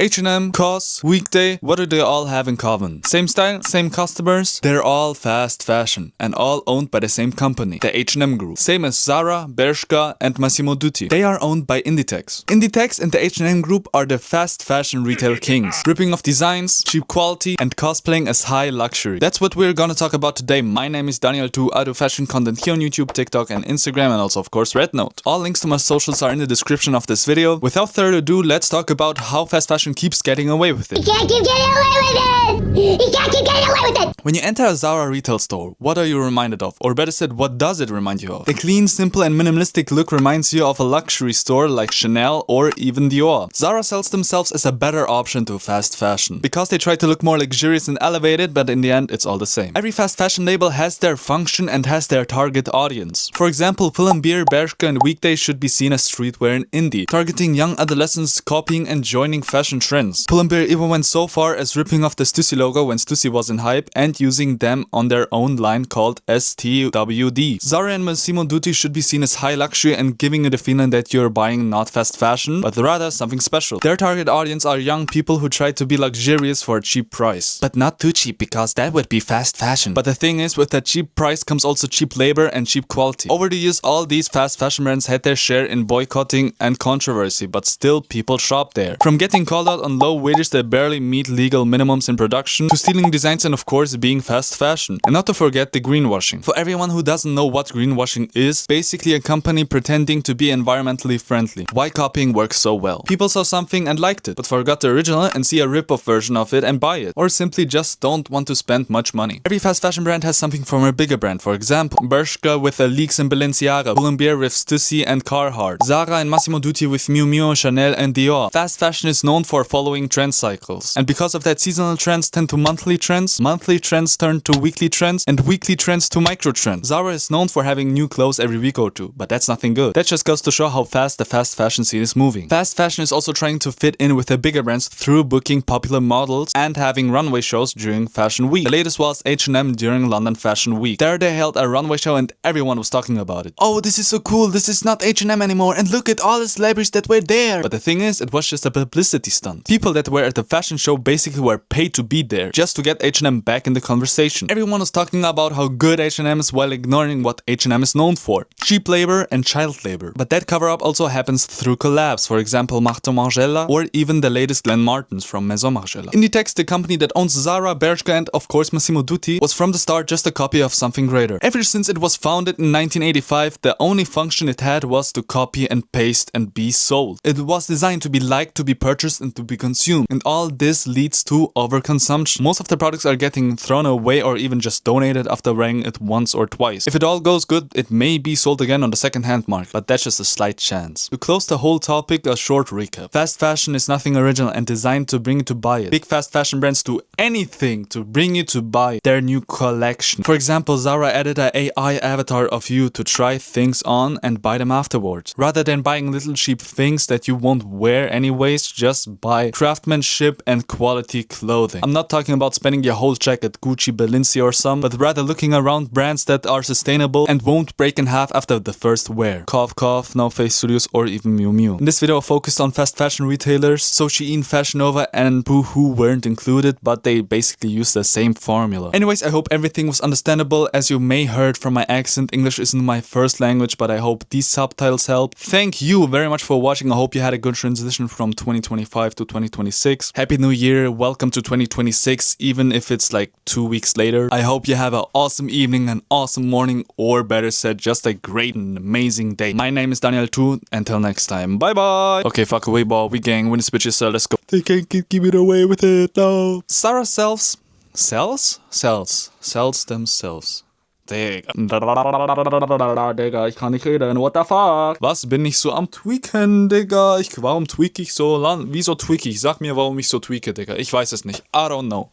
H&M, COS, Weekday, what do they all have in common? Same style, same customers, they're all fast fashion and all owned by the same company, the H&M Group. Same as Zara, Bershka and Massimo Dutti. They are owned by Inditex. Inditex and the H&M Group are the fast fashion retail kings, ripping off designs, cheap quality and cosplaying as high luxury. That's what we're gonna talk about today. My name is Daniel2. I do fashion content here on YouTube, TikTok and Instagram, and also of course REDNOTE. All links to my socials are in the description of this video. Without further ado, let's talk about how fast fashion keeps getting away with it. You can't keep getting away with it! You can't keep getting away with it! When you enter a Zara retail store, what are you reminded of? Or better said, what does it remind you of? The clean, simple and minimalistic look reminds you of a luxury store like Chanel or even Dior. Zara sells themselves as a better option to fast fashion, because they try to look more luxurious and elevated, but in the end it's all the same. Every fast fashion label has their function and has their target audience. For example, Pull&Bear, Bershka and Weekday should be seen as streetwear and indie, targeting young adolescents copying and joining fashion trends. Pull&Bear even went so far as ripping off the Stussy logo when Stussy was in hype and using them on their own line called STWD. Zara and Massimo Dutti should be seen as high luxury and giving you the feeling that you're buying not fast fashion, but rather something special. Their target audience are young people who try to be luxurious for a cheap price. But not too cheap, because that would be fast fashion. But the thing is, with that cheap price comes also cheap labor and cheap quality. Over the years, all these fast fashion brands had their share in boycotting and controversy, but still people shop there. From getting called out on low wages that barely meet legal minimums in production, to stealing designs and of course being fast fashion. And not to forget the greenwashing. For everyone who doesn't know what greenwashing is, basically a company pretending to be environmentally friendly. Why copying works so well. People saw something and liked it, but forgot the original and see a rip-off version of it and buy it. Or simply just don't want to spend much money. Every fast fashion brand has something from a bigger brand. For example, Bershka with the leaks in Balenciaga, Pull&Bear with Stussy and Carhartt, Zara and Massimo Dutti with Miu Miu, Chanel and Dior. Fast fashion is known for following trend cycles. And because of that, seasonal trends tend to monthly trends turn to weekly trends, and weekly trends to micro trends. Zara is known for having new clothes every week or two, but that's nothing good. That just goes to show how fast the fast fashion scene is moving. Fast fashion is also trying to fit in with the bigger brands through booking popular models and having runway shows during Fashion Week. The latest was H&M during London Fashion Week. There they held a runway show and everyone was talking about it. Oh, this is so cool, this is not H&M anymore, and look at all the celebrities that were there. But the thing is, it was just a publicity stunt. People that were at the fashion show basically were paid to be there, just to get H&M back in the conversation. Everyone was talking about how good H&M is while ignoring what H&M is known for: cheap labor and child labor. But that cover-up also happens through collabs, for example Martin Margiela or even the latest Glenn Martens from Maison Margiela. Inditex, the company that owns Zara, Bershka and of course Massimo Dutti, was from the start just a copy of something greater. Ever since it was founded in 1985, the only function it had was to copy and paste and be sold. It was designed to be liked, to be purchased and to be consumed, and all this leads to overconsumption. Most of the products are getting thrown away or even just donated after wearing it once or twice. If it all goes good, it may be sold again on the second-hand market, but that's just a slight chance. To close the whole topic, a short recap. Fast fashion is nothing original and designed to bring you to buy it. Big fast fashion brands do anything to bring you to buy their new collection. For example, Zara added an AI avatar of you to try things on and buy them afterwards. Rather than buying little cheap things that you won't wear anyways, just buy craftsmanship and quality clothing. I'm not talking about spending your whole check at Gucci, Balenciaga or some, but rather looking around brands that are sustainable and won't break in half after the first wear. Cough cough, No Face Studios or even Miu Miu. In this video I focused on fast fashion retailers, Shein, Fashion Nova and Boohoo weren't included, but they basically use the same formula. Anyways, I hope everything was understandable. As you may heard from my accent, English isn't my first language, but I hope these subtitles help. Thank you very much for watching. I hope you had a good transition from 2025 to 2026. Happy New Year, welcome to 2026, even if it's like 2 weeks later. I hope you have an awesome evening, an awesome morning, or better said, just a great and amazing day. My name is Daniel2. Until next time, bye bye. Okay, fuck away, ball. We gang, win this bitches, so let's go. They can't keep it away with it, no. Zara sells themselves. Digga. Digga, ich kann nicht reden, what the fuck? Was, bin ich so am tweaken, Digga? Warum tweak ich so lang? Wieso tweak ich? Sag mir, warum ich so tweake, Digga. Ich weiß es nicht. I don't know.